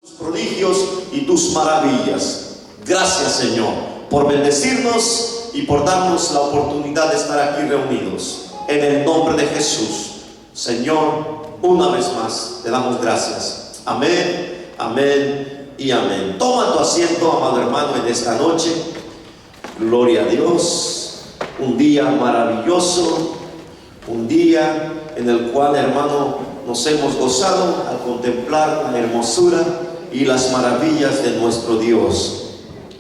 tus prodigios y tus maravillas. Gracias, Señor, por bendecirnos y por darnos la oportunidad de estar aquí reunidos. En el nombre de Jesús, Señor, una vez más te damos gracias. Amén, amén y amén. Toma tu asiento, amado hermano, en esta noche. Gloria a Dios. Un día maravilloso, un día en el cual, hermano, nos hemos gozado al contemplar la hermosura y las maravillas de nuestro Dios.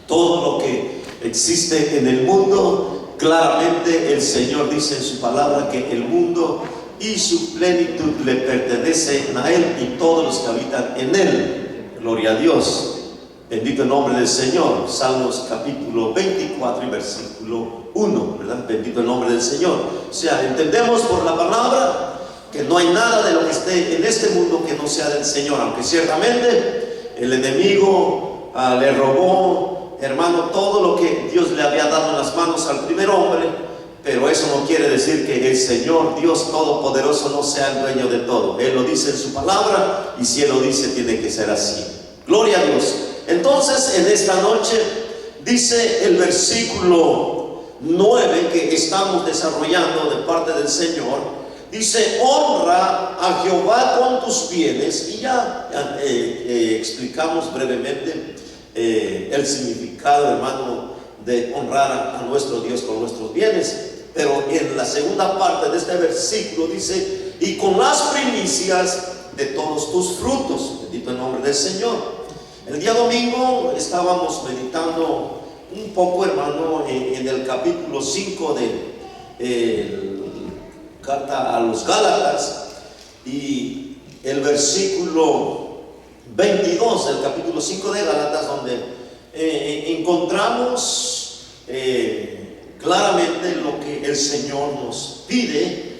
Todo lo que existe en el mundo, claramente el Señor dice en su palabra que el mundo y su plenitud le pertenecen a Él y todos los que habitan en Él. Gloria a Dios. Bendito el nombre del Señor. Salmos capítulo 24 y versículo 1, ¿verdad? Bendito el nombre del Señor. O sea, entendemos por la palabra que no hay nada de lo que esté en este mundo que no sea del Señor, aunque ciertamente el enemigo le robó, hermano, todo lo que Dios le había dado en las manos al primer hombre, pero eso no quiere decir que el Señor, Dios Todopoderoso, no sea el dueño de todo. Él lo dice en su palabra, y si Él lo dice, tiene que ser así. Gloria a Dios. Entonces, en esta noche, dice el versículo 9 que estamos desarrollando de parte del Señor. Dice: honra a Jehová con tus bienes. Y ya explicamos brevemente el significado, hermano, de honrar a nuestro Dios con nuestros bienes. Pero en la segunda parte de este versículo dice: y con las primicias de todos tus frutos. Bendito el nombre del Señor. El día domingo estábamos meditando un poco, hermano, en el capítulo 5 de carta a los Gálatas, y el versículo 22 del capítulo 5 de Gálatas, donde encontramos claramente lo que el Señor nos pide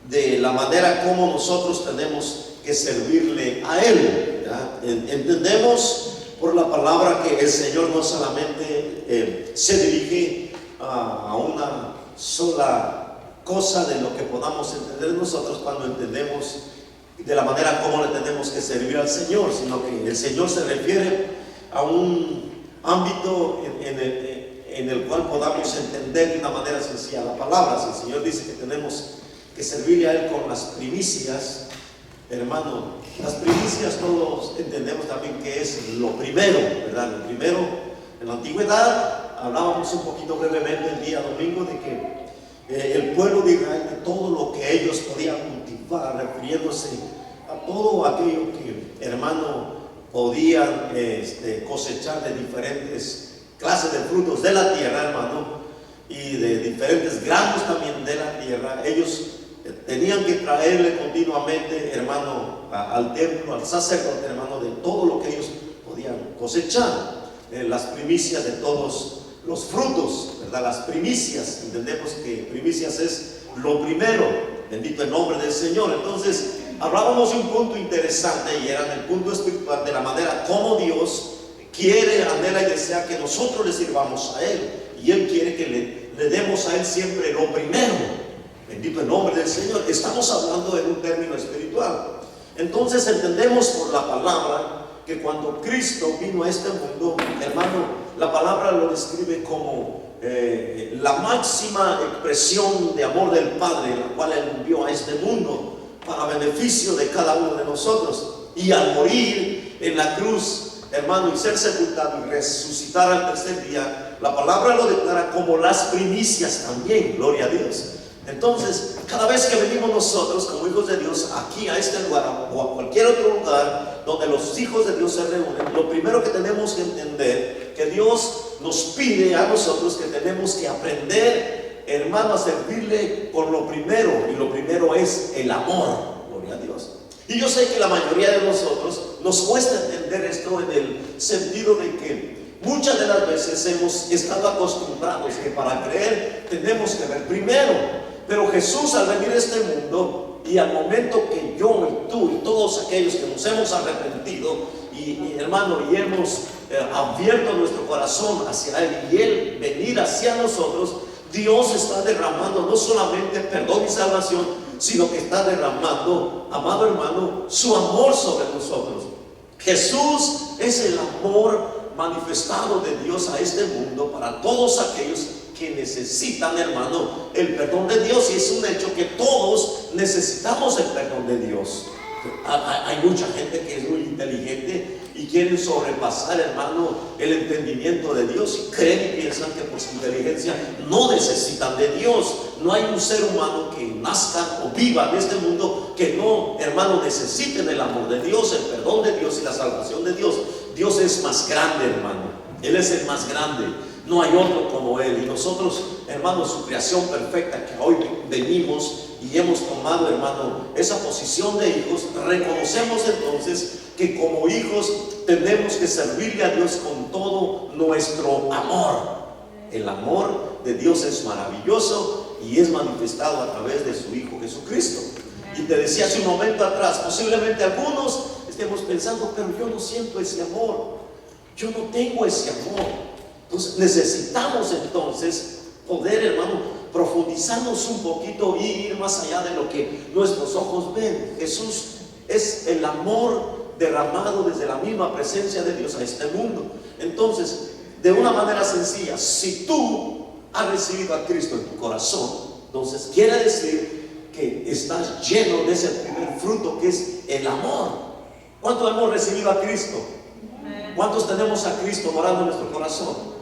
de la manera como nosotros tenemos que servirle a Él, ¿verdad? Entendemos por la palabra que el Señor no solamente se dirige a una sola cosa de lo que podamos entender nosotros cuando entendemos de la manera como le tenemos que servir al Señor, sino que el Señor se refiere a un ámbito en el cual podamos entender de una manera sencilla la palabra. Si el Señor dice que tenemos que servirle a Él con las primicias, hermano, las primicias todos entendemos también que es lo primero, ¿verdad? Lo primero, en la antigüedad, hablábamos un poquito brevemente el día domingo de que el pueblo de Israel, de todo lo que ellos podían cultivar, refiriéndose a todo aquello que, hermano, podían cosechar de diferentes clases de frutos de la tierra, hermano, y de diferentes granos también de la tierra. Ellos tenían que traerle continuamente, hermano, al templo, al sacerdote, hermano, de todo lo que ellos podían cosechar, las primicias de todos los frutos, ¿verdad? Las primicias, entendemos que primicias es lo primero. Bendito el nombre del Señor. Entonces, hablábamos de un punto interesante, y era el punto espiritual, de la manera como Dios quiere, anhela y desea que nosotros le sirvamos a Él, y Él quiere que le demos a Él siempre lo primero. Bendito el nombre del Señor. Estamos hablando en un término espiritual. Entonces entendemos por la palabra que cuando Cristo vino a este mundo, hermano, la palabra lo describe como la máxima expresión de amor del Padre, la cual Él envió a este mundo para beneficio de cada uno de nosotros. Y al morir en la cruz, hermano, y ser sepultado y resucitar al tercer día, la palabra lo declara como las primicias también. Gloria a Dios. Entonces, cada vez que venimos nosotros como hijos de Dios aquí a este lugar o a cualquier otro lugar donde los hijos de Dios se reúnen, lo primero que tenemos que entender, que Dios nos pide a nosotros que tenemos que aprender, hermano, a servirle por lo primero, y lo primero es el amor. Gloria a Dios. Y yo sé que la mayoría de nosotros nos cuesta entender esto, en el sentido de que muchas de las veces hemos estado acostumbrados que para creer tenemos que ver primero. Pero Jesús, al venir a este mundo, y al momento que yo y tú y todos aquellos que nos hemos arrepentido y hermano, y hemos abierto nuestro corazón hacia Él, y Él venir hacia nosotros, Dios está derramando no solamente perdón y salvación, sino que está derramando, amado hermano, su amor sobre nosotros. Jesús es el amor manifestado de Dios a este mundo para todos aquellos que necesitan, hermano, el perdón de Dios. Y es un hecho que todos necesitamos el perdón de Dios. Hay mucha gente que es muy inteligente y quieren sobrepasar, hermano, el entendimiento de Dios, y creen y piensan que por su inteligencia no necesitan de Dios. No hay un ser humano que nazca o viva en este mundo que no, hermano, necesiten el amor de Dios, el perdón de Dios y la salvación de Dios. Dios es más grande, hermano. Él es el más grande. No hay otro como Él. Y nosotros, hermano, su creación perfecta, que hoy venimos y hemos tomado, hermano, esa posición de hijos, reconocemos entonces que como hijos tenemos que servirle a Dios con todo nuestro amor. El amor de Dios es maravilloso y es manifestado a través de su Hijo Jesucristo. Y te decía hace un momento atrás, posiblemente algunos estemos pensando, pero yo no siento ese amor, yo no tengo ese amor. Entonces necesitamos entonces poder, hermano, profundizarnos un poquito y ir más allá de lo que nuestros ojos ven. Jesús es el amor derramado desde la misma presencia de Dios a este mundo. Entonces, de una manera sencilla, si tú has recibido a Cristo en tu corazón, entonces quiere decir que estás lleno de ese primer fruto, que es el amor. ¿Cuántos hemos recibido a Cristo? ¿Cuántos tenemos a Cristo morando en nuestro corazón?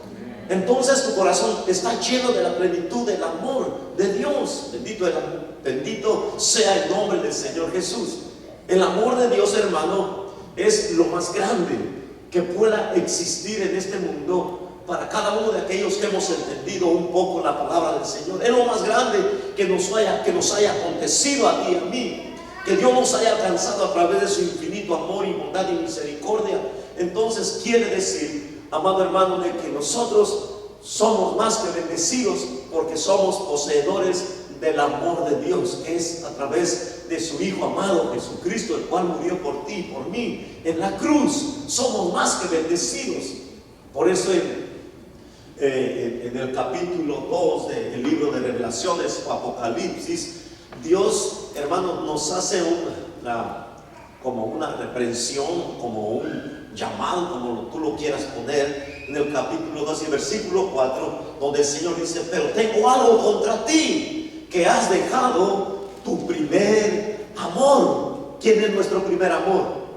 Entonces tu corazón está lleno de la plenitud del amor de Dios. Bendito sea el nombre del Señor Jesús. El amor de Dios, hermano, es lo más grande que pueda existir en este mundo para cada uno de aquellos que hemos entendido un poco la palabra del Señor. Es lo más grande que nos haya acontecido a ti y a mí, que Dios nos haya alcanzado a través de su infinito amor y bondad y misericordia. Entonces quiere decir, amado hermano, de que nosotros somos más que bendecidos porque somos poseedores del amor de Dios, que es a través de su Hijo amado Jesucristo, el cual murió por ti y por mí en la cruz. Somos más que bendecidos. Por eso en el capítulo 2 del libro de Revelaciones o Apocalipsis, Dios, hermano, nos hace como una reprensión, como un llamado, como tú lo quieras poner, en el capítulo 2 y versículo 4, donde el Señor dice: pero tengo algo contra ti, que has dejado tu primer amor. ¿Quién es nuestro primer amor?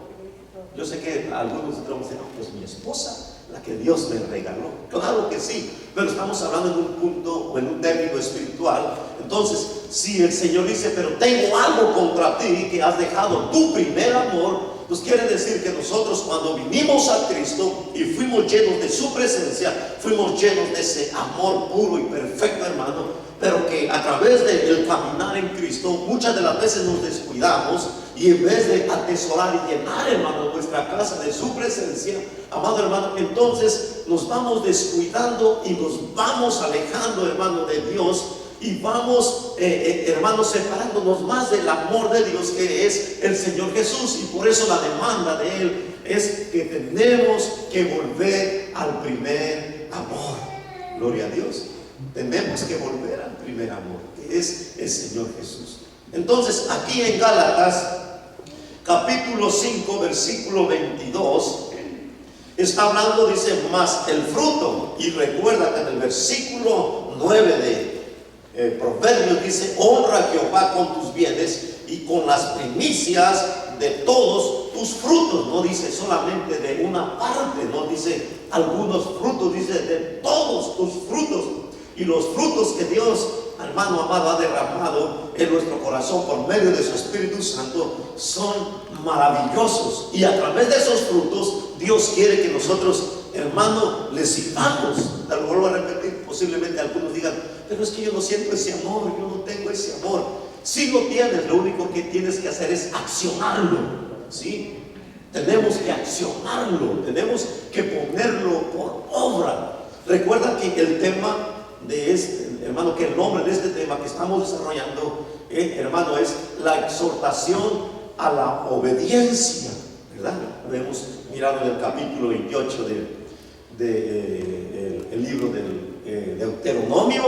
Yo sé que algunos de nosotros dicen: no, pues mi esposa, la que Dios me regaló. Claro que sí, pero estamos hablando en un punto o en un término espiritual. Entonces, si el Señor dice: pero tengo algo contra ti, que has dejado tu primer amor, pues quiere decir que nosotros, cuando vinimos a Cristo y fuimos llenos de su presencia, fuimos llenos de ese amor puro y perfecto, hermano, pero que a través del caminar en Cristo muchas de las veces nos descuidamos, y en vez de atesorar y llenar, hermano, nuestra casa de su presencia, amado hermano, entonces nos vamos descuidando y nos vamos alejando, hermano, de Dios, y vamos, hermanos, separándonos más del amor de Dios, que es el Señor Jesús. Y por eso la demanda de Él es que tenemos que volver al primer amor. Gloria a Dios. Tenemos que volver al primer amor, que es el Señor Jesús. Entonces, aquí en Gálatas capítulo 5 versículo 22 está hablando, dice: más el fruto. Y recuerda que en el versículo 9 de Proverbios dice: honra a Jehová con tus bienes y con las primicias de todos tus frutos. No dice solamente de una parte, no dice algunos frutos, dice de todos tus frutos. Y los frutos que Dios, hermano amado, ha derramado en nuestro corazón por medio de su Espíritu Santo son maravillosos. Y a través de esos frutos Dios quiere que nosotros, hermano, les sirvamos. Lo vuelvo a repetir, posiblemente algunos digan: pero es que yo no siento ese amor, yo no tengo ese amor. Si lo tienes, lo único que tienes que hacer es accionarlo, ¿sí? Tenemos que accionarlo, tenemos que ponerlo por obra. Recuerda que el tema de este, hermano, que el nombre de este tema que estamos desarrollando, hermano, es la exhortación a la obediencia, ¿verdad? Lo hemos mirado en el capítulo 28 del libro del Deuteronomio.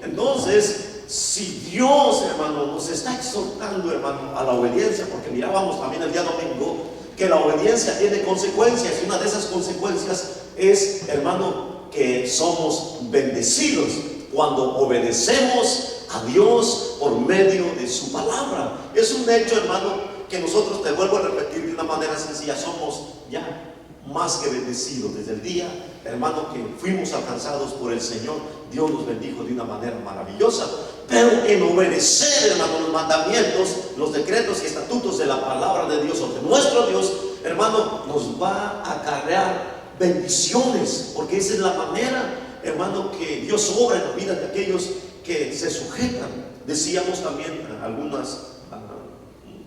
Entonces, si Dios, hermano, nos está exhortando, hermano, a la obediencia, porque mirábamos también el día domingo que la obediencia tiene consecuencias, y una de esas consecuencias es, hermano, que somos bendecidos cuando obedecemos a Dios por medio de su palabra. Es un hecho, hermano, que nosotros, te vuelvo a repetir de una manera sencilla, somos ya más que bendecidos. Desde el día, hermano, que fuimos alcanzados por el Señor, Dios nos bendijo de una manera maravillosa. Pero en obedecer, hermano, los mandamientos, los decretos y estatutos de la palabra de Dios o de nuestro Dios, hermano, nos va a acarrear bendiciones, porque esa es la manera, hermano, que Dios obra en la vida de aquellos que se sujetan. Decíamos también algunas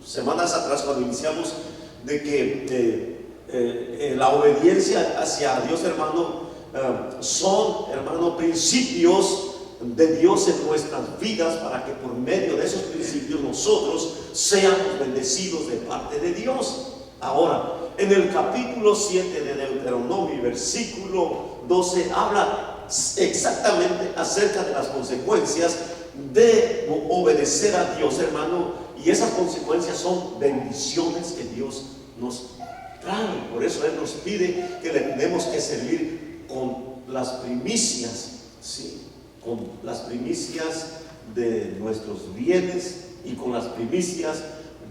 semanas atrás, cuando iniciamos, de que la obediencia hacia Dios, hermano, son, hermano, principios de Dios en nuestras vidas, para que por medio de esos principios nosotros seamos bendecidos de parte de Dios. Ahora, en el capítulo 7 de Deuteronomio, versículo 12, habla exactamente acerca de las consecuencias de obedecer a Dios, hermano, y esas consecuencias son bendiciones que Dios nos trae. Por eso Él nos pide que le tenemos que servir con las primicias, ¿sí? Con las primicias de nuestros bienes y con las primicias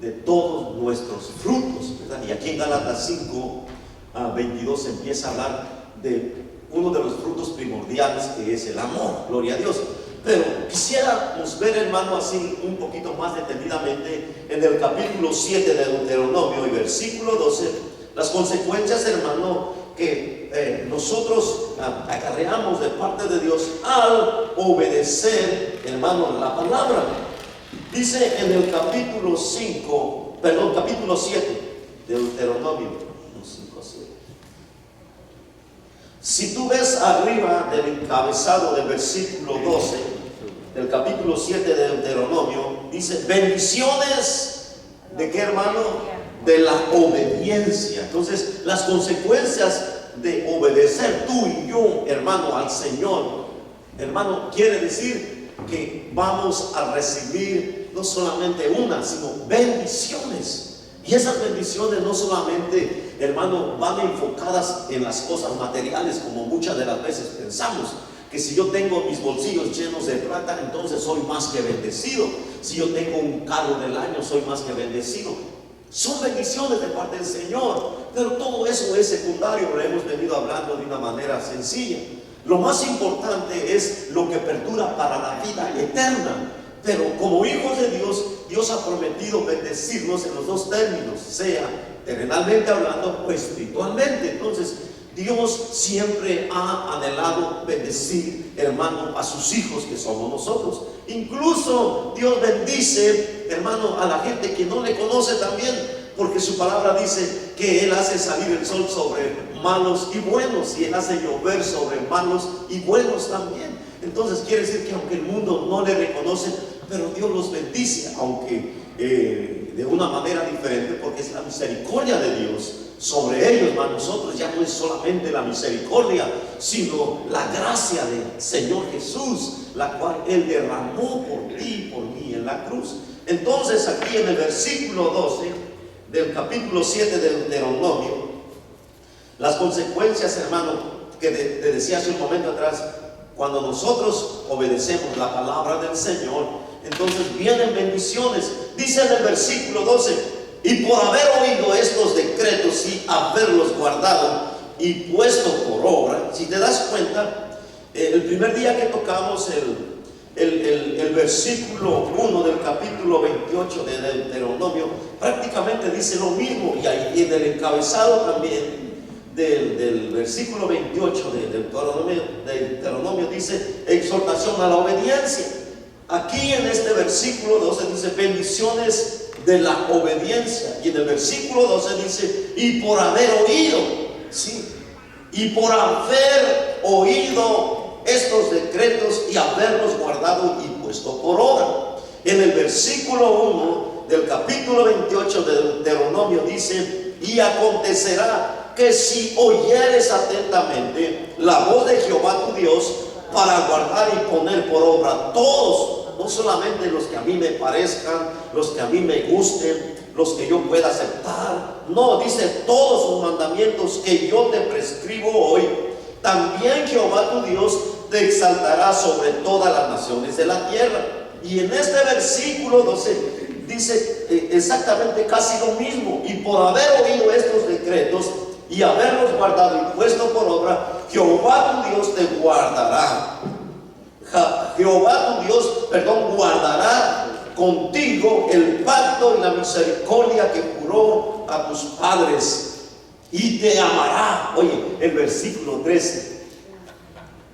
de todos nuestros frutos, ¿verdad? Y aquí en Gálatas 5:22 empieza a hablar de uno de los frutos primordiales, que es el amor. Gloria a Dios. Pero quisiéramos ver, hermano, así un poquito más detenidamente en el capítulo 7 de Deuteronomio y versículo 12, las consecuencias, hermano, que nosotros acarreamos de parte de Dios al obedecer, hermano, la palabra. Dice en el capítulo 7 de Deuteronomio, 5:7. Si tú ves arriba del encabezado del versículo 12 del capítulo 7 de Deuteronomio, dice bendiciones de qué, hermano, de la obediencia. Entonces, las consecuencias de obedecer tú y yo, hermano, al Señor, hermano, quiere decir que vamos a recibir no solamente una, sino bendiciones. Y esas bendiciones no solamente, hermano, van enfocadas en las cosas materiales, como muchas de las veces pensamos, que si yo tengo mis bolsillos llenos de plata, entonces soy más que bendecido. Si yo tengo un carro del año, soy más que bendecido. Son bendiciones de parte del Señor, pero todo eso es secundario. Lo hemos venido hablando de una manera sencilla. Lo más importante es lo que perdura para la vida eterna. Pero como hijos de Dios, Dios ha prometido bendecirnos en los dos términos, sea terrenalmente hablando o espiritualmente. Entonces, Dios siempre ha anhelado bendecir, hermano, a sus hijos, que somos nosotros. Incluso Dios bendice, hermano, a la gente que no le conoce también, porque su palabra dice que Él hace salir el sol sobre malos y buenos, y Él hace llover sobre malos y buenos también. Entonces quiere decir que aunque el mundo no le reconoce, pero Dios los bendice, aunque de una manera diferente, porque es la misericordia de Dios sobre ellos. Para nosotros ya no es solamente la misericordia, sino la gracia del Señor Jesús, la cual Él derramó por ti y por mí en la cruz. Entonces aquí en el versículo 12 del capítulo 7 de Deuteronomio, las consecuencias, hermano, que te decía hace un momento atrás, cuando nosotros obedecemos la palabra del Señor, entonces vienen bendiciones. Dice en el versículo 12: y por haber oído estos decretos y haberlos guardado y puesto por obra. Si te das cuenta, el primer día que tocamos el versículo 1 del capítulo 28 de Deuteronomio, prácticamente dice lo mismo. Y ahí en el encabezado también del versículo 28 de Deuteronomio dice exhortación a la obediencia. Aquí en este versículo 12 dice bendiciones de la obediencia, y en el versículo 12 dice y por haber oído, ¿sí? Y por haber oído estos decretos y haberlos guardado y puesto por obra. En el versículo 1 del capítulo 28 de Deuteronomio dice: y acontecerá que si oyeres atentamente la voz de Jehová tu Dios, para guardar y poner por obra todos, no no solamente los que a mí me parezcan, los que a mí me gusten, los que yo pueda aceptar. No, dice todos los mandamientos que yo te prescribo hoy. También Jehová tu Dios te exaltará sobre todas las naciones de la tierra. Y en este versículo 12 dice exactamente casi lo mismo. Y por haber oído estos decretos y haberlos guardado y puesto por obra, Jehová tu Dios te guardará. Jehová tu Dios, guardará contigo el pacto y la misericordia que juró a tus padres, y te amará. Oye, el versículo 13.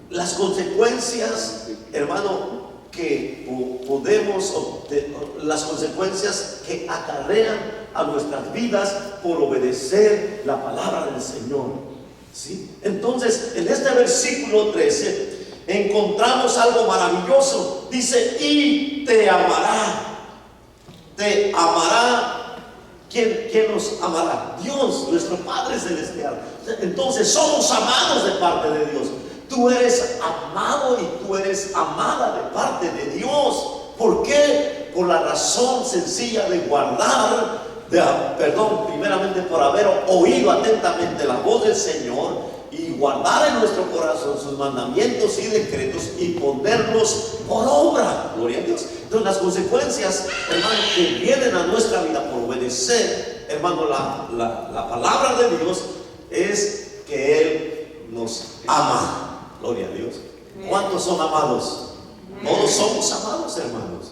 Las consecuencias, hermano, que podemos obtener, las consecuencias que acarrean a nuestras vidas por obedecer la palabra del Señor, ¿sí? Entonces, en este versículo 13 encontramos algo maravilloso. Dice, y te amará. Te amará. ¿Quién nos amará? Dios, nuestro Padre Celestial. Entonces somos amados de parte de Dios. Tú eres amado y tú eres amada de parte de Dios. ¿Por qué? Por la razón sencilla de guardar, primeramente por haber oído atentamente la voz del Señor y guardar en nuestro corazón sus mandamientos y decretos y ponerlos por obra. Gloria a Dios. Entonces las consecuencias, hermano, que vienen a nuestra vida por obedecer, hermano, la palabra de Dios, es que Él nos ama. Gloria a Dios. ¿Cuántos son amados? Todos somos amados, hermanos.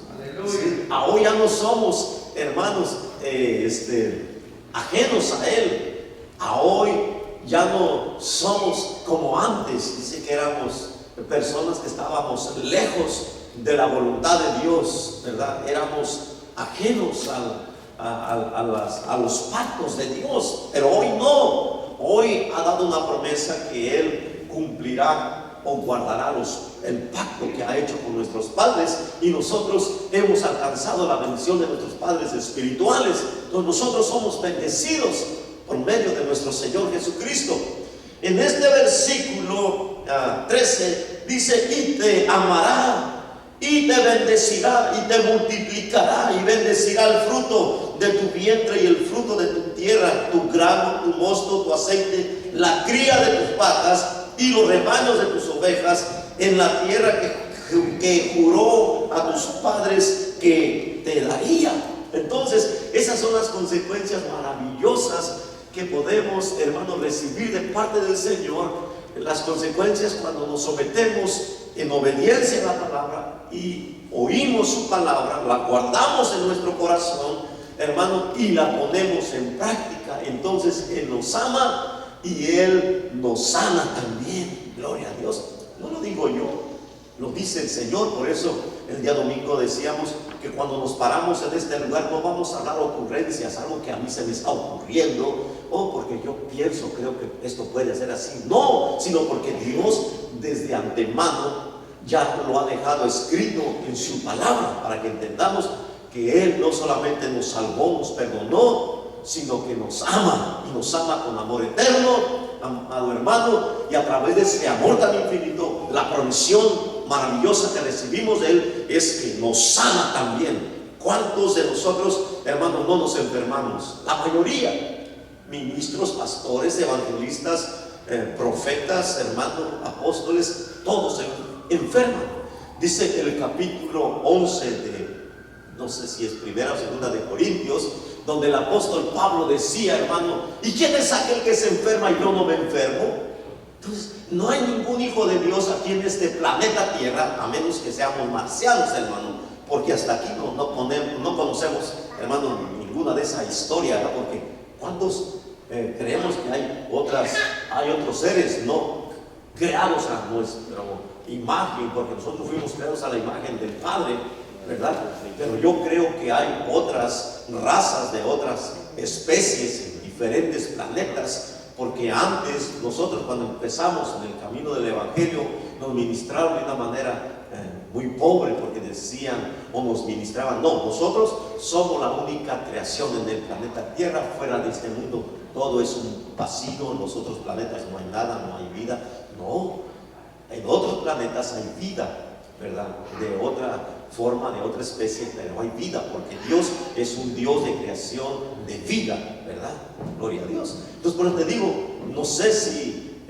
¿Sí? Ahora ya no somos, hermanos, ajenos a Él. Hoy ya no somos como antes. Dice que éramos personas que estábamos lejos de la voluntad de Dios, ¿verdad? Éramos ajenos a los pactos de Dios. Pero hoy no. Hoy ha dado una promesa que Él cumplirá o guardará el pacto que ha hecho con nuestros padres, y nosotros hemos alcanzado la bendición de nuestros padres espirituales. Entonces nosotros somos bendecidos por medio de nuestro Señor Jesucristo. En este versículo 13 dice, y te amará, y te bendecirá, y te multiplicará, y bendecirá el fruto de tu vientre y el fruto de tu tierra, tu grano, tu mosto, tu aceite, la cría de tus vacas y los rebaños de tus ovejas, en la tierra que juró a tus padres que te daría. Entonces, esas son las consecuencias maravillosas que podemos, hermanos, recibir de parte del Señor. Las consecuencias cuando nos sometemos en obediencia a la palabra y oímos su palabra, la guardamos en nuestro corazón, hermano, y la ponemos en práctica. Entonces Él nos ama y Él nos sana también. Gloria a Dios. No lo digo yo, lo dice el Señor. Por eso el día domingo decíamos que cuando nos paramos en este lugar no vamos a hablar ocurrencias, algo que a mí se me está ocurriendo, o porque yo creo que esto puede ser así. No, sino porque Dios desde antemano ya lo ha dejado escrito en su palabra, para que entendamos que Él no solamente nos salvó, nos perdonó, sino que nos ama, y nos ama con amor eterno, amado hermano. Y a través de ese amor tan infinito, la provisión maravillosa que recibimos de Él es que nos sana también. ¿Cuántos de nosotros, hermanos, no nos enfermamos? La mayoría. Ministros, pastores, evangelistas, profetas, hermanos, apóstoles, todos se enferman. Dice el capítulo 11 de, no sé si es primera o segunda de Corintios, donde el apóstol Pablo decía, hermano, ¿y quién es aquel que se enferma y yo no me enfermo? Entonces, no hay ningún hijo de Dios aquí en este planeta Tierra, a menos que seamos marcianos, hermano, porque hasta aquí no conocemos, hermano, ninguna de esa historia, ¿no? Porque ¿cuántos creemos que hay otros seres no creados a nuestra imagen? Porque nosotros fuimos creados a la imagen del Padre, ¿verdad? Pero yo creo que hay otras razas de otras especies en diferentes planetas, porque antes nosotros, cuando empezamos en el camino del Evangelio, nos ministraron de una manera muy pobre, porque decían o nos ministraban, no, nosotros somos la única creación en el planeta Tierra. Fuera de este mundo todo es un vacío, en los otros planetas no hay nada, no hay vida. No, en otros planetas hay vida, ¿verdad? De otra forma, de otra especie, pero hay vida, porque Dios es un Dios de creación, de vida, ¿verdad? Gloria a Dios. Entonces, por eso te digo, no sé si,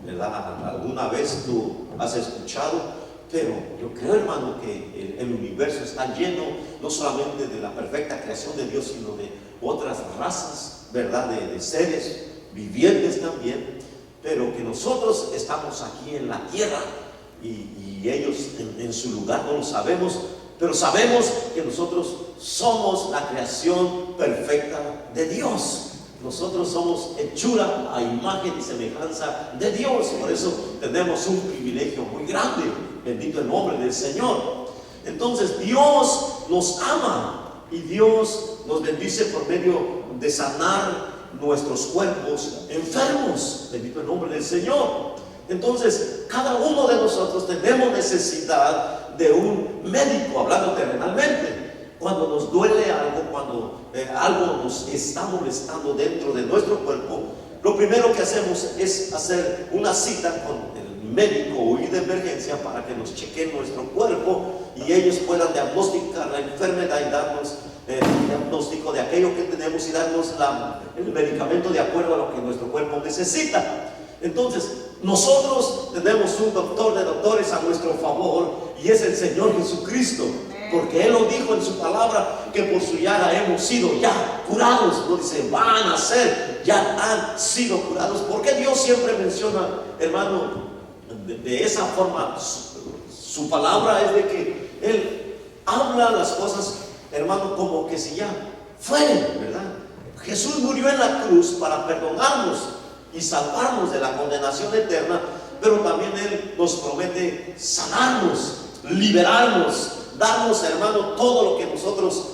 ¿verdad?, alguna vez tú has escuchado, pero yo creo, hermano, que el universo está lleno no solamente de la perfecta creación de Dios, sino de otras razas, ¿verdad?, de seres vivientes también, pero que nosotros estamos aquí en la tierra y ellos en su lugar no lo sabemos, pero sabemos que nosotros somos la creación perfecta de Dios. Nosotros somos hechura a imagen y semejanza de Dios, y por eso tenemos un privilegio muy grande. Bendito el nombre del Señor. Entonces Dios nos ama y Dios nos bendice por medio de sanar nuestros cuerpos enfermos. Bendito el nombre del Señor. Entonces cada uno de nosotros tenemos necesidad de un médico, hablando terrenalmente. Cuando nos duele algo, cuando algo nos está molestando dentro de nuestro cuerpo, lo primero que hacemos es hacer una cita con el médico o ir de emergencia para que nos chequeen nuestro cuerpo y ellos puedan diagnosticar la enfermedad y darnos el diagnóstico de aquello que tenemos y darnos el medicamento de acuerdo a lo que nuestro cuerpo necesita. Entonces, nosotros tenemos un doctor de doctores a nuestro favor y es el Señor Jesucristo. Porque Él lo dijo en su palabra, que por su llaga hemos sido ya curados. No dice van a ser, ya han sido curados. Porque Dios siempre menciona, hermano, de esa forma su palabra es de que Él habla las cosas, hermano, como que si ya fueran, ¿verdad? Jesús murió en la cruz para perdonarnos y salvarnos de la condenación eterna, pero también Él nos promete sanarnos, liberarnos, darnos, hermano, todo lo que nosotros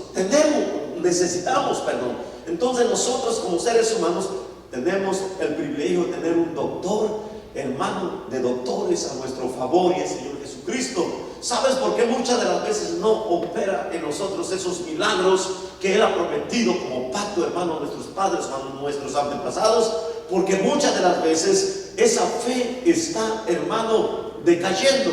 necesitamos, perdón. Entonces nosotros como seres humanos tenemos el privilegio de tener un doctor, hermano, de doctores a nuestro favor, y el Señor Jesucristo. ¿Sabes por qué muchas de las veces no opera en nosotros esos milagros que Él ha prometido como pacto, hermano, a nuestros padres, a nuestros antepasados? Porque muchas de las veces esa fe está, hermano, decayendo.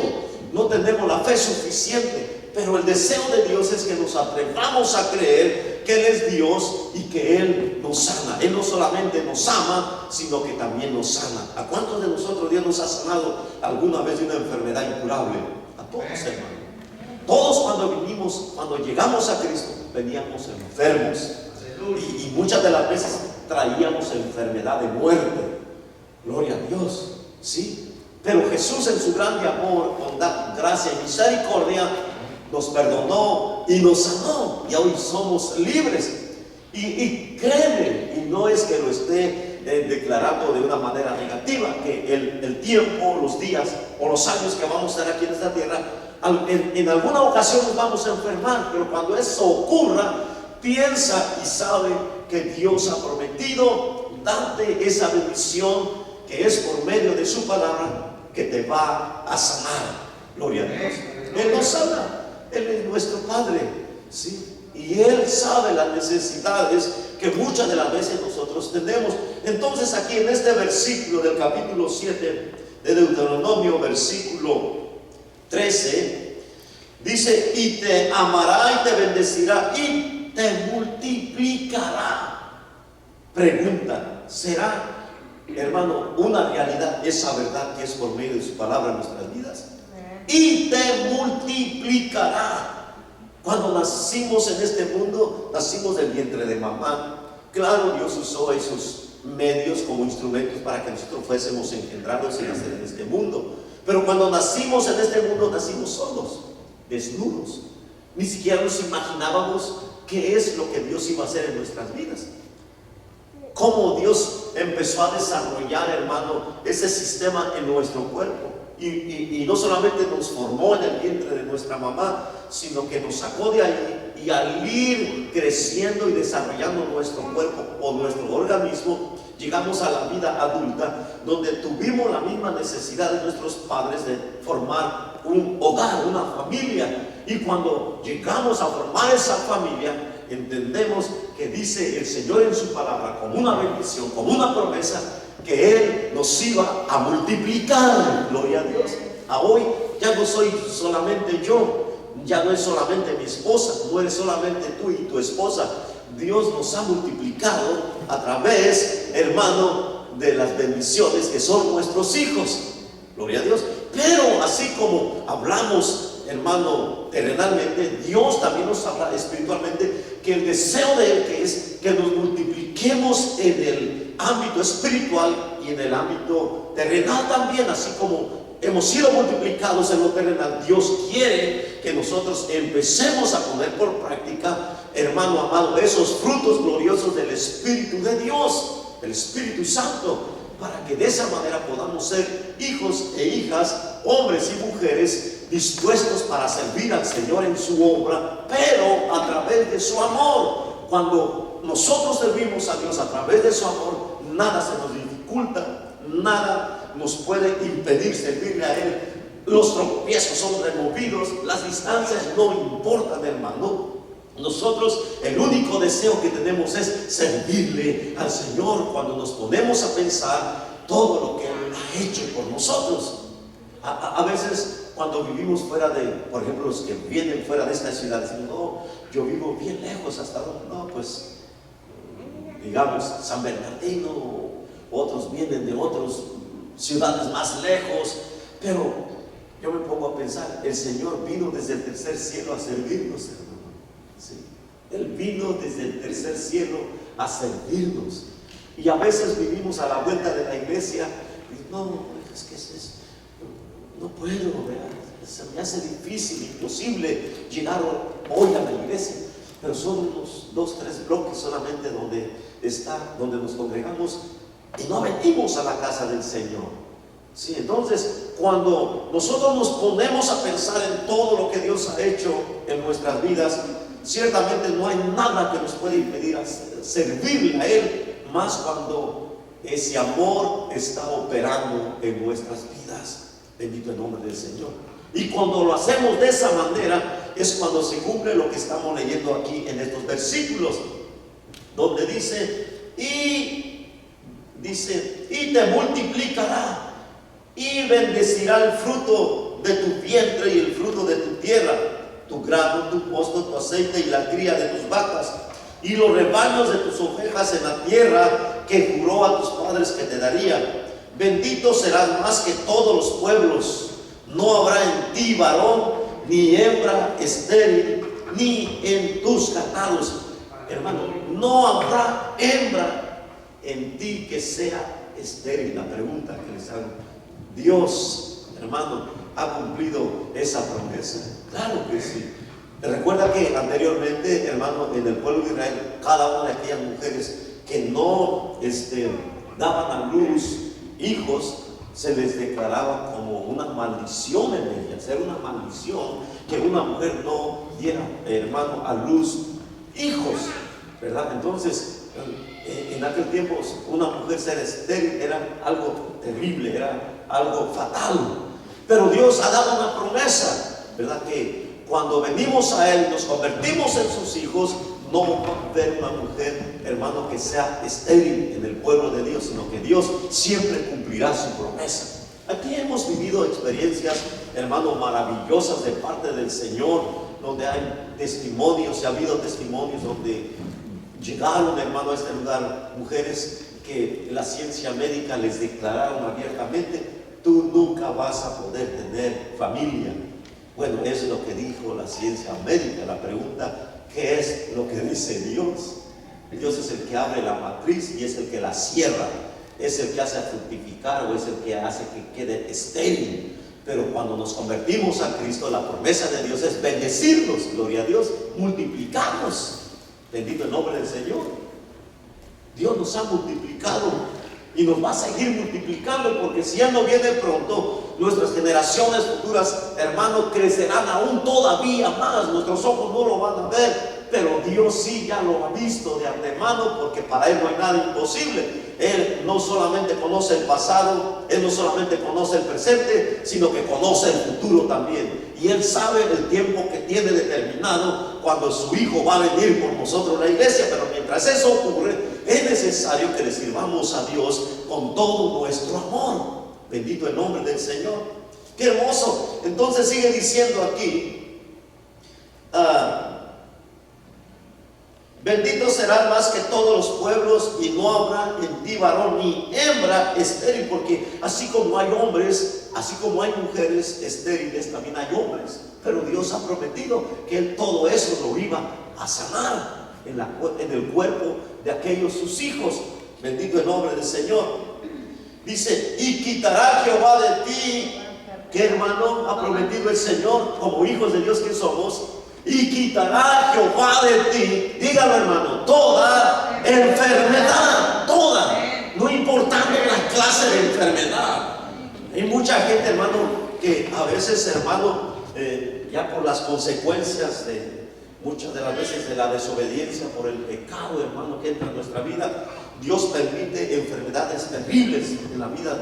No tenemos la fe suficiente. Pero el deseo de Dios es que nos atrevamos a creer que Él es Dios y que Él nos sana. Él no solamente nos ama, sino que también nos sana. ¿A cuántos de nosotros Dios nos ha sanado alguna vez de una enfermedad incurable? A todos, hermano. Todos cuando llegamos a Cristo, veníamos enfermos. Y muchas de las veces traíamos enfermedad de muerte. Gloria a Dios, ¿sí? Pero Jesús, en su grande amor, bondad, gracia y misericordia, nos perdonó y nos sanó, y hoy somos libres. Y créeme, y no es que lo esté declarando de una manera negativa, que el tiempo, los días o los años que vamos a estar aquí en esta tierra, en alguna ocasión nos vamos a enfermar, pero cuando eso ocurra, piensa y sabe que Dios ha prometido darte esa bendición, que es por medio de su palabra, que te va a sanar. Gloria a Dios. Él nos sana. Él es nuestro Padre, ¿sí? Y Él sabe las necesidades que muchas de las veces nosotros tenemos. Entonces aquí en este versículo del capítulo 7 de Deuteronomio, versículo 13, dice: y te amará y te bendecirá y te multiplicará. Pregunta: ¿será, hermano, una realidad esa verdad que es por medio de su palabra en nuestras vidas? Y te multiplicará. Cuando nacimos en este mundo, nacimos del vientre de mamá. Claro, Dios usó esos medios como instrumentos para que nosotros fuésemos engendrados y nacer en este mundo. Pero cuando nacimos en este mundo, nacimos solos, desnudos. Ni siquiera nos imaginábamos qué es lo que Dios iba a hacer en nuestras vidas. Cómo Dios empezó a desarrollar, hermano, ese sistema en nuestro cuerpo. Y no solamente nos formó en el vientre de nuestra mamá, sino que nos sacó de ahí, y al ir creciendo y desarrollando nuestro cuerpo o nuestro organismo, llegamos a la vida adulta, donde tuvimos la misma necesidad de nuestros padres de formar un hogar, una familia. Y cuando llegamos a formar esa familia, entendemos que dice el Señor en su palabra, como una bendición, como una promesa, que Él nos iba a multiplicar. Gloria a Dios. A hoy ya no soy solamente yo, ya no es solamente mi esposa, no eres solamente tú y tu esposa. Dios nos ha multiplicado a través, hermano, de las bendiciones que son nuestros hijos. Gloria a Dios. Pero así como hablamos, hermano, terrenalmente, Dios también nos habla espiritualmente, que el deseo de Él que es que nos multipliquemos en el ámbito espiritual y en el ámbito terrenal también. Así como hemos sido multiplicados en lo terrenal, Dios quiere que nosotros empecemos a poner por práctica, hermano amado, esos frutos gloriosos del Espíritu de Dios, del Espíritu Santo, para que de esa manera podamos ser hijos e hijas, hombres y mujeres dispuestos para servir al Señor en su obra, pero a través de su amor. Cuando nosotros servimos a Dios a través de su amor, nada se nos dificulta, nada nos puede impedir servirle a Él. Los tropiezos son removidos, las distancias no importan, hermano. Nosotros el único deseo que tenemos es servirle al Señor cuando nos ponemos a pensar todo lo que Él ha hecho por nosotros. A veces cuando vivimos fuera de, por ejemplo, los que vienen fuera de esta ciudad, dicen, no, yo vivo bien lejos, hasta donde, no, pues digamos San Bernardino, otros vienen de otras ciudades más lejos, pero yo me pongo a pensar, el Señor vino desde el tercer cielo a servirnos, hermano. Sí. Él vino desde el tercer cielo a servirnos. Y a veces vivimos a la vuelta de la iglesia y no, es que no puedo, ¿verdad? Se me hace difícil, imposible llegar hoy a la iglesia. Pero son unos 2, 3 bloques solamente donde nos congregamos y no venimos a la casa del Señor. Sí, entonces cuando nosotros nos ponemos a pensar en todo lo que Dios ha hecho en nuestras vidas, ciertamente no hay nada que nos pueda impedir servirle a Él, más cuando ese amor está operando en nuestras vidas. Bendito el nombre del Señor. Y cuando lo hacemos de esa manera, es cuando se cumple lo que estamos leyendo aquí en estos versículos, donde dice, y te multiplicará y bendecirá el fruto de tu vientre y el fruto de tu tierra, tu grano, tu mosto, tu aceite y la cría de tus vacas y los rebaños de tus ovejas en la tierra que juró a tus padres que te daría. Bendito serás más que todos los pueblos. No habrá en ti varón ni hembra estéril, ni en tus ganados. Hermano, no habrá hembra en ti que sea estéril. La pregunta que les hago, Dios, hermano, ¿ha cumplido esa promesa? Claro que sí. Recuerda que anteriormente, hermano, en el pueblo de Israel, cada una de aquellas mujeres que no daban a luz hijos, se les declaraba como una maldición en ellas. Era una maldición que una mujer no diera, hermano, a luz hijos, ¿verdad? Entonces, en aquel tiempo, una mujer ser estéril era algo terrible, era algo fatal. Pero Dios ha dado una promesa, ¿verdad? Que cuando venimos a Él, nos convertimos en sus hijos, no va a haber una mujer, hermano, que sea estéril en el pueblo de Dios, sino que Dios siempre cumplirá su promesa. Aquí hemos vivido experiencias, hermano, maravillosas de parte del Señor, donde hay testimonios, y ha habido testimonios donde llegaron, hermano, a este lugar mujeres que la ciencia médica les declararon abiertamente: tú nunca vas a poder tener familia. Bueno, eso es lo que dijo la ciencia médica. La pregunta, ¿qué es lo que dice Dios? Dios es el que abre la matriz y es el que la cierra, es el que hace fructificar o es el que hace que quede estéril. Pero cuando nos convertimos a Cristo, la promesa de Dios es bendecirnos, gloria a Dios, multiplicarnos. Bendito el nombre del Señor. Dios nos ha multiplicado y nos va a seguir multiplicando, porque si Él no viene pronto, nuestras generaciones futuras, hermano, crecerán aún todavía más. Nuestros ojos no lo van a ver, pero Dios sí ya lo ha visto de antemano, porque para Él no hay nada imposible. Él no solamente conoce el pasado, Él no solamente conoce el presente, sino que conoce el futuro también. Y Él sabe el tiempo que tiene determinado cuando su Hijo va a venir por nosotros a la iglesia. Pero mientras eso ocurre, es necesario que le sirvamos a Dios con todo nuestro amor. Bendito el nombre del Señor. Qué hermoso. Entonces sigue diciendo aquí, Bendito serás más que todos los pueblos, y no habrá en ti varón ni hembra estéril, porque así como hay hombres, así como hay mujeres estériles, también hay hombres. Pero Dios ha prometido que Él todo eso lo iba a sanar en el cuerpo de aquellos sus hijos. Bendito el nombre del Señor. Dice, y quitará Jehová de ti, que hermano ha prometido el Señor, como hijos de Dios que somos, y quitará Jehová de ti, dígalo hermano, toda enfermedad, toda, no importando la clase de enfermedad. Hay mucha gente, hermano, que a veces, hermano, ya por las consecuencias de muchas de las veces de la desobediencia, por el pecado, hermano, que entra en nuestra vida, Dios permite enfermedades terribles en la vida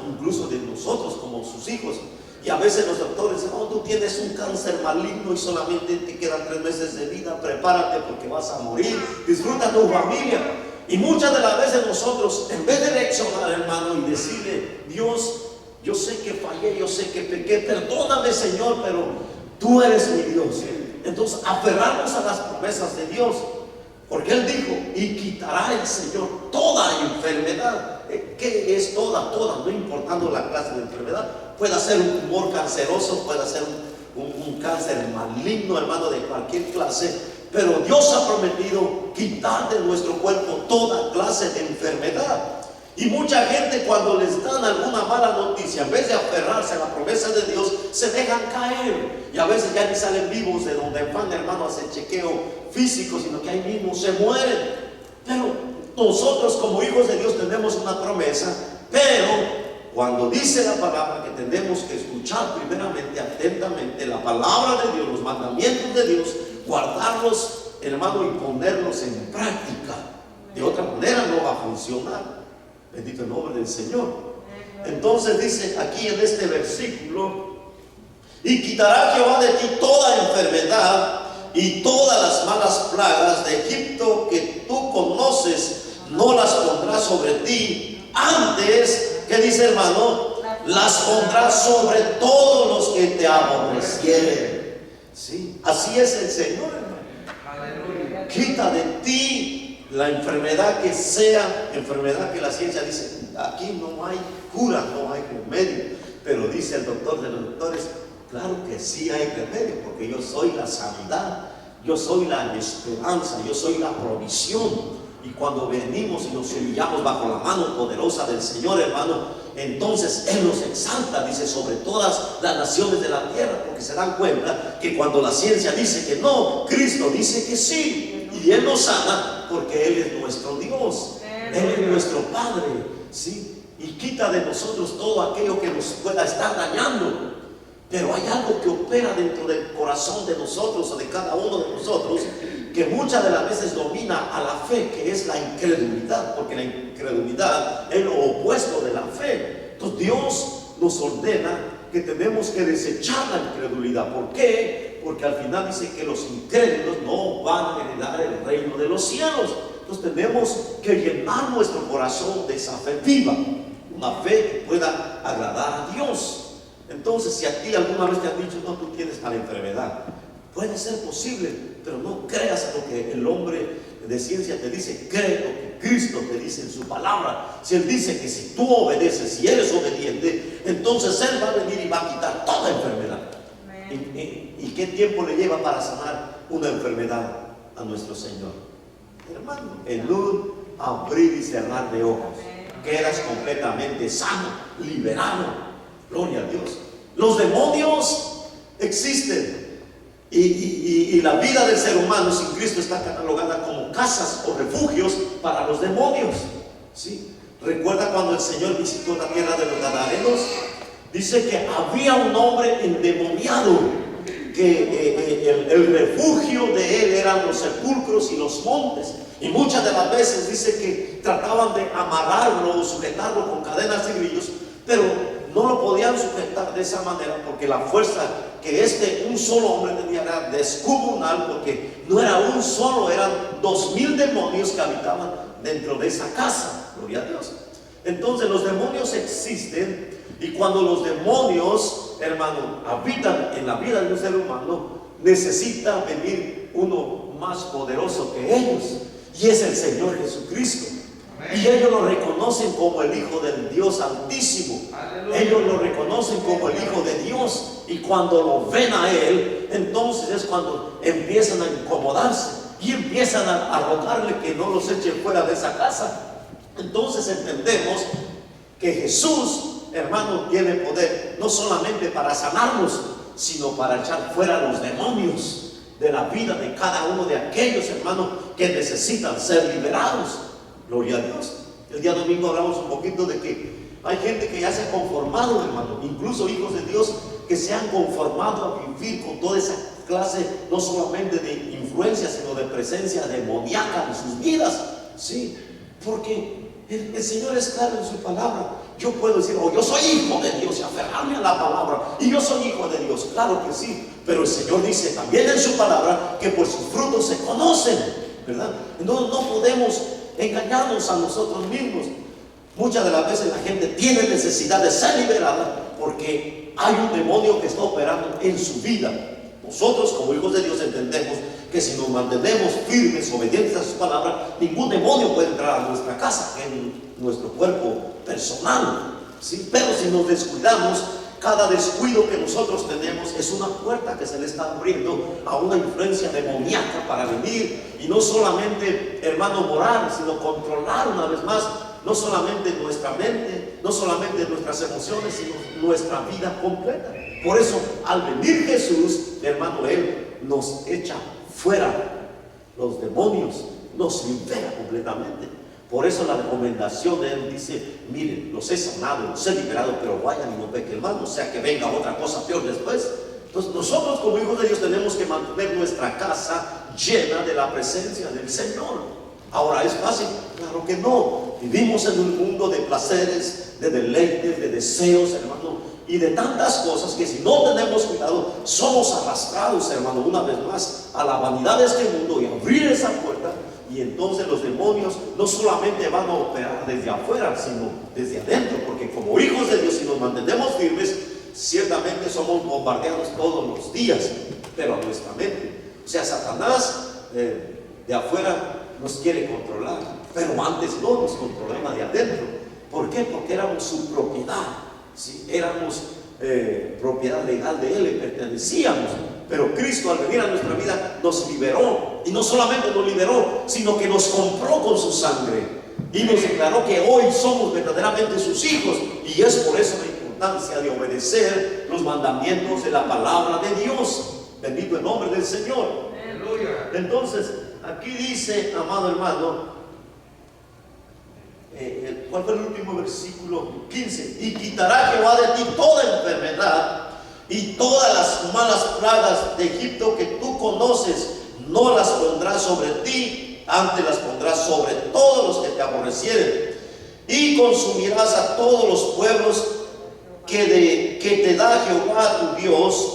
incluso de nosotros como sus hijos. Y a veces los doctores dicen, tú tienes un cáncer maligno y solamente te quedan 3 meses de vida, prepárate porque vas a morir, disfruta tu familia. Y muchas de las veces nosotros, en vez de reaccionar, hermano, y decirle, Dios, yo sé que fallé, yo sé que pequé, perdóname Señor, pero tú eres mi Dios. Entonces aferrarnos a las promesas de Dios, porque Él dijo, y quitará el Señor toda enfermedad. ¿Qué es toda? Toda, no importando la clase de enfermedad. Puede ser un tumor canceroso, puede ser un cáncer maligno, hermano, de cualquier clase. Pero Dios ha prometido quitar de nuestro cuerpo toda clase de enfermedad. Y mucha gente, cuando les dan alguna mala noticia, en vez de aferrarse a la promesa de Dios, se dejan caer. Y a veces ya ni salen vivos de donde van, hermano, a hacer chequeo físico, sino que ahí mismo se mueren. Pero nosotros como hijos de Dios tenemos una promesa, pero cuando dice la palabra que tenemos que escuchar primeramente, atentamente, la palabra de Dios, los mandamientos de Dios, guardarlos, hermano, y ponerlos en práctica. De otra manera no va a funcionar. Bendito el nombre del Señor. Entonces dice aquí en este versículo, y quitará Jehová de ti toda enfermedad y todas las malas plagas de Egipto que tú conoces, no las pondrás sobre ti. Antes, ¿qué dice hermano? Las pondrás sobre todos los que te aborrecieren. ¿Sí? Así es el Señor, hermano. Quita de ti la enfermedad que sea, enfermedad que la ciencia dice, aquí no hay cura, no hay remedio. Pero dice el doctor de los doctores, claro que sí hay remedio, porque yo soy la sanidad, yo soy la esperanza, yo soy la provisión. Y cuando venimos y nos humillamos bajo la mano poderosa del Señor, hermano, entonces Él nos exalta, dice, sobre todas las naciones de la tierra, porque se dan cuenta que cuando la ciencia dice que no, Cristo dice que sí. Y Él nos sana porque Él es nuestro Dios, Él es nuestro Padre, ¿sí? Y quita de nosotros todo aquello que nos pueda estar dañando. Pero hay algo que opera dentro del corazón de nosotros o de cada uno de nosotros, que muchas de las veces domina a la fe, que es la incredulidad, porque la incredulidad es lo opuesto de la fe. Entonces Dios nos ordena que tenemos que desechar la incredulidad. ¿Por qué? Porque al final dice que los incrédulos no van a heredar el reino de los cielos. Entonces tenemos que llenar nuestro corazón de esa fe viva, una fe que pueda agradar a Dios. Entonces, si a ti alguna vez te han dicho, no, tú tienes tal enfermedad, puede ser posible, pero no creas en lo que el hombre de ciencia te dice, cree lo que Cristo te dice en su palabra. Si Él dice que si tú obedeces, si eres obediente, entonces Él va a venir y va a quitar toda enfermedad. ¿Y qué tiempo le lleva para sanar una enfermedad a nuestro Señor? Hermano, en un abrir y cerrar de ojos, quedas completamente sano, liberado. Gloria a Dios. Los demonios existen y la vida del ser humano sin Cristo está catalogada como casas o refugios para los demonios, ¿sí? Recuerda cuando el Señor visitó la tierra de los Gadarenos, dice que había un hombre endemoniado, que el refugio de él eran los sepulcros y los montes, y muchas de las veces dice que trataban de amarrarlo o sujetarlo con cadenas y grillos, pero no lo podían sujetar de esa manera, porque la fuerza que un solo hombre tenía era descomunal, porque no era un solo, eran 2000 demonios que habitaban dentro de esa casa. Gloria a Dios. Entonces los demonios existen, y cuando los demonios, hermano, habitan en la vida de un ser humano, necesita venir uno más poderoso que ellos, y es el Señor Jesucristo. Y ellos lo reconocen como el Hijo del Dios Altísimo. Ellos lo reconocen como el Hijo de Dios. Y cuando lo ven a Él, entonces es cuando empiezan a incomodarse y empiezan a rogarle que no los eche fuera de esa casa. Entonces entendemos que Jesús, hermano, tiene poder no solamente para sanarnos, sino para echar fuera los demonios de la vida de cada uno de aquellos, hermanos, que necesitan ser liberados. Gloria a Dios. El día domingo hablamos un poquito de que hay gente que ya se ha conformado, hermano, incluso hijos de Dios que se han conformado a vivir con toda esa clase, no solamente de influencia, sino de presencia demoníaca en sus vidas. Sí, porque el Señor es claro en su palabra. Yo puedo decir, oh, yo soy hijo de Dios, y aferrarme a la palabra, y yo soy hijo de Dios, claro que sí, pero el Señor dice también en su palabra que por sus frutos se conocen, ¿verdad? No podemos engañarnos a nosotros mismos. Muchas de las veces la gente tiene necesidad de ser liberada porque hay un demonio que está operando en su vida. Nosotros como hijos de Dios entendemos que si nos mantenemos firmes, obedientes a su palabra, ningún demonio puede entrar a nuestra casa, en nuestro cuerpo personal, ¿sí? Pero si nos descuidamos, cada descuido que nosotros tenemos es una puerta que se le está abriendo a una influencia demoníaca para venir y no solamente, hermano, morar, sino controlar una vez más, no solamente nuestra mente, no solamente nuestras emociones, sino nuestra vida completa. Por eso, al venir Jesús, hermano, Él nos echa fuera los demonios, nos libera completamente. Por eso la recomendación de Él dice, miren, los he sanado, los he liberado, pero vayan y no pequen más, no sea que venga otra cosa peor después. Entonces nosotros como hijos de Dios tenemos que mantener nuestra casa llena de la presencia del Señor. Ahora, ¿es fácil? Claro que no. Vivimos en un mundo de placeres, de deleites, de deseos, hermano, y de tantas cosas que si no tenemos cuidado, somos arrastrados, hermano, una vez más a la vanidad de este mundo y abrir esa puerta. Y entonces los demonios no solamente van a operar desde afuera, sino desde adentro, porque como hijos de Dios, si nos mantenemos firmes, ciertamente somos bombardeados todos los días, pero a nuestra mente. O sea, Satanás de afuera nos quiere controlar, pero antes no nos controlaba de adentro. ¿Por qué? Porque éramos su propiedad, ¿sí? Éramos propiedad legal de Él, le pertenecíamos. Pero Cristo al venir a nuestra vida nos liberó, y no solamente nos liberó, sino que nos compró con su sangre y nos declaró que hoy somos verdaderamente sus hijos. Y es por eso la importancia de obedecer los mandamientos de la palabra de Dios. Bendito el nombre del Señor. Aleluya. Entonces aquí dice, amado hermano, ¿cuál fue el último versículo? 15. Y quitará Jehová de ti toda enfermedad y todas las malas plagas de Egipto que tú conoces, no las pondrás sobre ti, antes las pondrás sobre todos los que te aborrecieren. Y consumirás a todos los pueblos que te da Jehová tu Dios,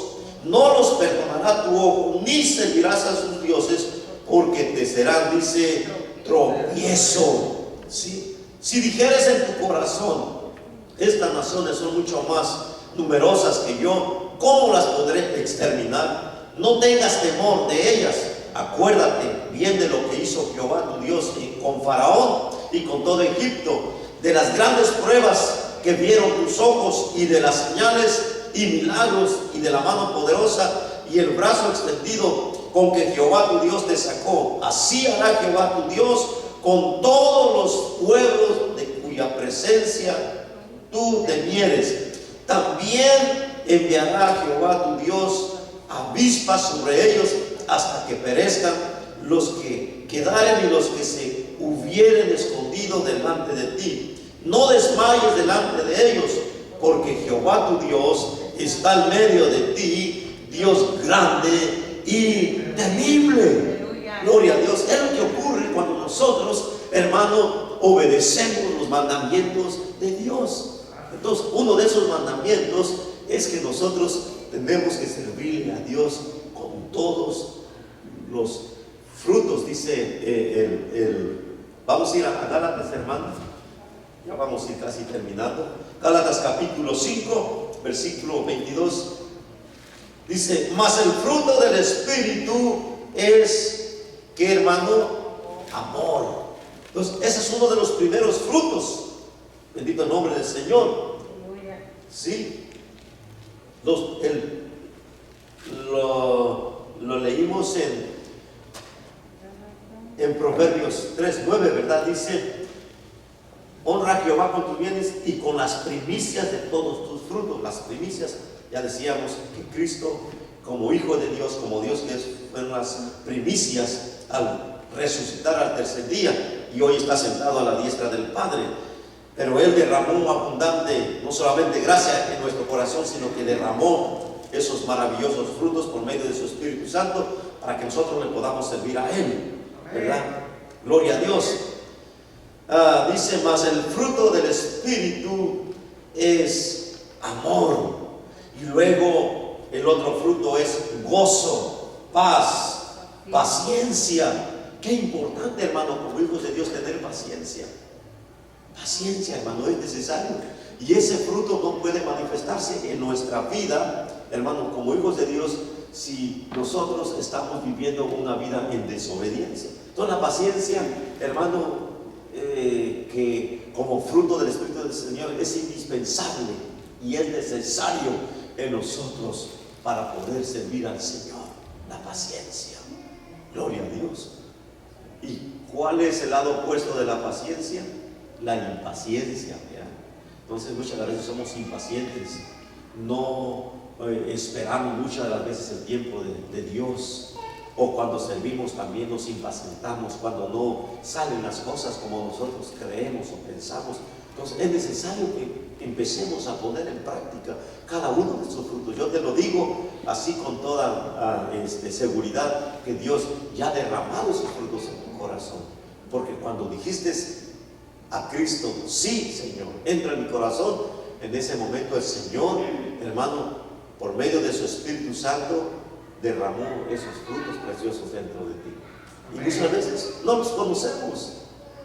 no los perdonará tu ojo, ni servirás a sus dioses, porque te serán, dice, tropiezo. ¿Sí? Si dijeres en tu corazón, estas naciones son mucho más numerosas que yo, ¿cómo las podré exterminar? No tengas temor de ellas. Acuérdate bien de lo que hizo Jehová tu Dios con Faraón y con todo Egipto, de las grandes pruebas que vieron tus ojos, y de las señales y milagros, y de la mano poderosa y el brazo extendido con que Jehová tu Dios te sacó. Así hará Jehová tu Dios con todos los pueblos de cuya presencia tú temieres. También enviará Jehová tu Dios avispas sobre ellos hasta que perezcan los que quedaren y los que se hubieren escondido delante de ti. No desmayes delante de ellos, porque Jehová tu Dios está en medio de ti, Dios grande y temible. Gloria a Dios. Es lo que ocurre cuando nosotros, hermano, obedecemos los mandamientos de Dios. Entonces, uno de esos mandamientos es que nosotros tenemos que servirle a Dios con todos los frutos. Dice vamos a ir a Gálatas, hermano. Ya vamos a ir casi terminando. Gálatas capítulo 5, versículo 22. Dice, mas el fruto del Espíritu es, ¿qué, hermano? Amor. Entonces, ese es uno de los primeros frutos. Bendito el nombre del Señor. Sí. Lo leímos en Proverbios 3:9, ¿verdad? Dice, honra a Jehová con tus bienes y con las primicias de todos tus frutos. Las primicias, ya decíamos que Cristo, como Hijo de Dios, como Dios que es, fueron las primicias al resucitar al tercer día, y hoy está sentado a la diestra del Padre. Pero Él derramó abundante, no solamente gracia en nuestro corazón, sino que derramó esos maravillosos frutos por medio de su Espíritu Santo, para que nosotros le podamos servir a Él, ¿verdad? Gloria a Dios. Dice, mas el fruto del Espíritu es amor. Y luego el otro fruto es gozo, paz, paciencia. Qué importante, hermano, como hijos de Dios, tener paciencia. Paciencia, hermano, es necesario. Y ese fruto no puede manifestarse en nuestra vida, hermano, como hijos de Dios, si nosotros estamos viviendo una vida en desobediencia. Entonces la paciencia, hermano, que como fruto del Espíritu del Señor es indispensable y es necesario en nosotros para poder servir al Señor. La paciencia. Gloria a Dios. ¿Y cuál es el lado opuesto de la paciencia? La impaciencia, ¿verdad? Entonces muchas veces somos impacientes, no esperamos muchas de las veces el tiempo de Dios, o cuando servimos también nos impacientamos cuando no salen las cosas como nosotros creemos o pensamos. Entonces es necesario que empecemos a poner en práctica cada uno de estos frutos. Yo te lo digo así con toda seguridad, que Dios ya ha derramado esos frutos en tu corazón, porque cuando dijiste a Cristo, sí, Señor, entra en mi corazón, en ese momento el Señor, hermano, por medio de su Espíritu Santo, derramó esos frutos preciosos dentro de ti. Y muchas veces no los conocemos,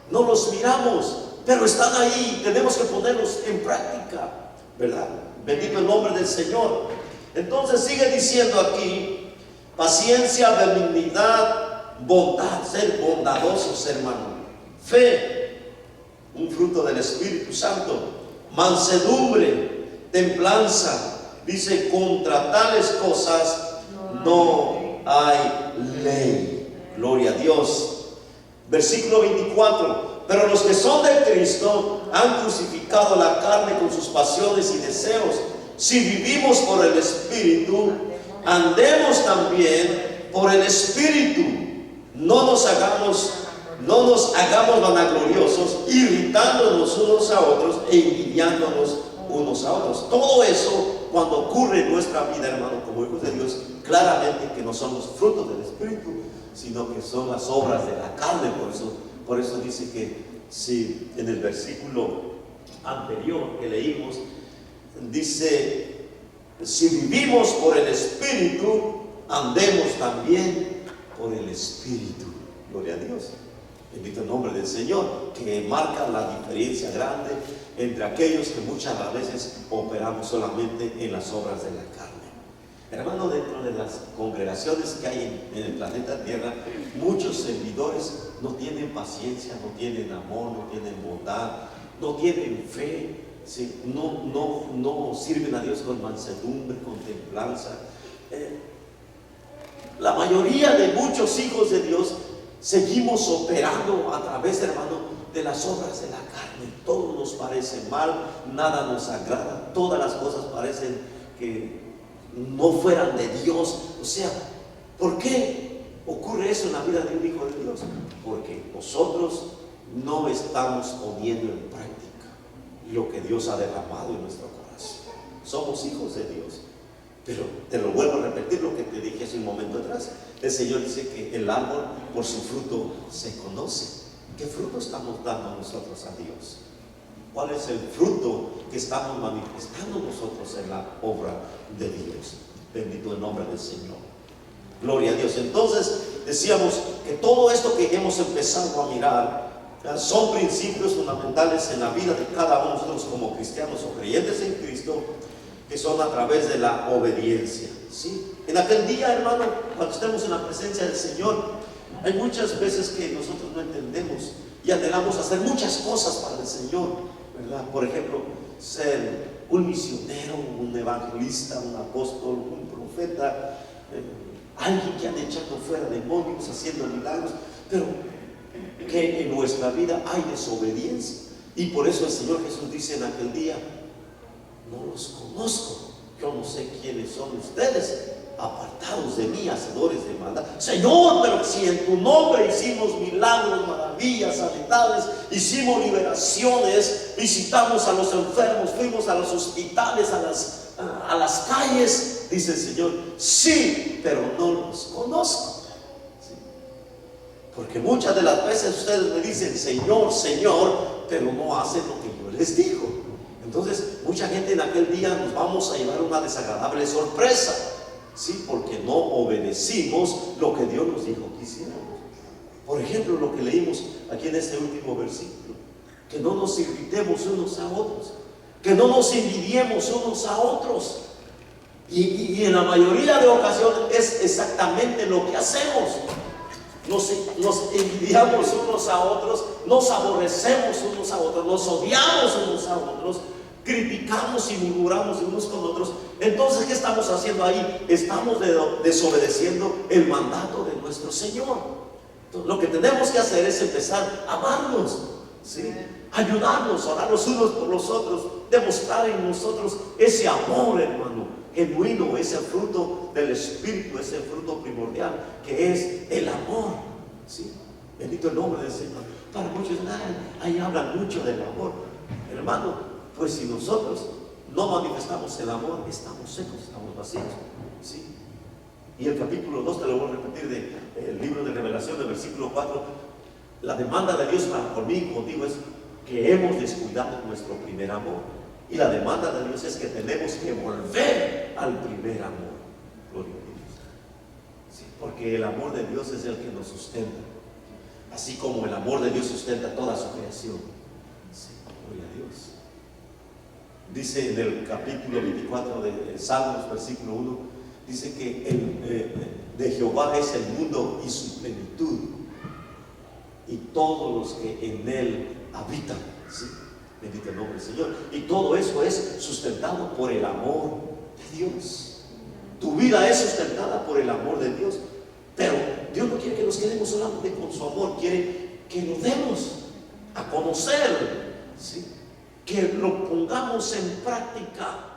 no los miramos, pero están ahí, tenemos que ponerlos en práctica, ¿verdad? Bendito el nombre del Señor. Entonces sigue diciendo aquí, paciencia, benignidad, bondad, ser bondadosos, hermano, fe, un fruto del Espíritu Santo, mansedumbre, templanza. Dice, contra tales cosas no hay ley. Gloria a Dios. Versículo 24. Pero los que son de Cristo han crucificado la carne con sus pasiones y deseos. Si vivimos por el Espíritu, andemos también por el Espíritu. No nos hagamos vanagloriosos, irritándonos unos a otros e envidiándonos unos a otros. Todo eso, cuando ocurre en nuestra vida, hermano, como hijos de Dios, claramente que no son los frutos del Espíritu, sino que son las obras de la carne. Por eso dice que si en el versículo anterior que leímos, dice, si vivimos por el Espíritu, andemos también por el Espíritu. Gloria a Dios. Bendito el nombre del Señor, que marca la diferencia grande entre aquellos que muchas veces operamos solamente en las obras de la carne. Hermano, dentro de las congregaciones que hay en el planeta Tierra, muchos servidores no tienen paciencia, no tienen amor, no tienen bondad, no tienen fe, ¿sí? No sirven a Dios con mansedumbre, con templanza. La mayoría de muchos hijos de Dios seguimos operando a través, hermano, de las obras de la carne. Todo nos parece mal, nada nos agrada, todas las cosas parecen que no fueran de Dios. O sea, ¿por qué ocurre eso en la vida de un hijo de Dios? Porque nosotros no estamos poniendo en práctica lo que Dios ha derramado en nuestro corazón. Somos hijos de Dios. Pero te lo vuelvo a repetir lo que te dije hace un momento atrás. El Señor dice que el árbol por su fruto se conoce. ¿Qué fruto estamos dando nosotros a Dios? ¿Cuál es el fruto que estamos manifestando nosotros en la obra de Dios? Bendito el nombre del Señor. Gloria a Dios. Entonces decíamos que todo esto que hemos empezado a mirar son principios fundamentales en la vida de cada uno de nosotros como cristianos o creyentes en Cristo, que son a través de la obediencia, ¿sí? En aquel día, hermano, cuando estemos en la presencia del Señor, hay muchas veces que nosotros no entendemos y anhelamos hacer muchas cosas para el Señor, ¿verdad? Por ejemplo, ser un misionero, un evangelista, un apóstol, un profeta, alguien que ande echando fuera demonios, haciendo milagros, pero que en nuestra vida hay desobediencia. Y por eso el Señor Jesús dice en aquel día: no los conozco, yo no sé quiénes son ustedes, apartados de mí, hacedores de maldad. Señor, pero si en tu nombre hicimos milagros, maravillas, sanidades, hicimos liberaciones, visitamos a los enfermos, fuimos a los hospitales, a las calles, dice el Señor, sí, pero no los conozco. ¿Sí? Porque muchas de las veces ustedes me dicen Señor, Señor, pero no hacen lo que yo les digo. Entonces mucha gente en aquel día nos vamos a llevar una desagradable sorpresa, ¿sí? Porque no obedecimos lo que Dios nos dijo que hiciéramos. Por ejemplo, lo que leímos aquí en este último versículo: que no nos irritemos unos a otros, que no nos envidiemos unos a otros. Y en la mayoría de ocasiones es exactamente lo que hacemos. Nos envidiamos unos a otros, nos aborrecemos unos a otros, nos odiamos unos a otros, criticamos y murmuramos unos con otros. Entonces, ¿qué estamos haciendo ahí? Estamos desobedeciendo el mandato de nuestro Señor. Entonces, lo que tenemos que hacer es empezar a amarnos, ¿sí? Ayudarnos, orar los unos por los otros, demostrar en nosotros ese amor, hermano, genuino, ese fruto del Espíritu, ese fruto primordial que es el amor, ¿sí? Bendito el nombre del Señor. Para muchos, ahí hablan mucho del amor, hermano. Pues si nosotros no manifestamos el amor, estamos secos, estamos vacíos, ¿sí? Y el capítulo 2, te lo voy a repetir, del libro de Revelación, del versículo 4, la demanda de Dios para conmigo y contigo es que hemos descuidado nuestro primer amor. Y la demanda de Dios es que tenemos que volver al primer amor. Gloria a Dios. Sí, porque el amor de Dios es el que nos sustenta, así como el amor de Dios sustenta toda su creación. Sí, gloria a Dios. Dice en el capítulo 24 de Salmos, versículo 1, dice que de Jehová es el mundo y su plenitud, y todos los que en él habitan. ¿Sí? Bendito el nombre del Señor. Y todo eso es sustentado por el amor de Dios. Tu vida es sustentada por el amor de Dios. Pero Dios no quiere que nos quedemos solamente con su amor, quiere que lo demos a conocer, ¿sí? Que lo pongamos en práctica.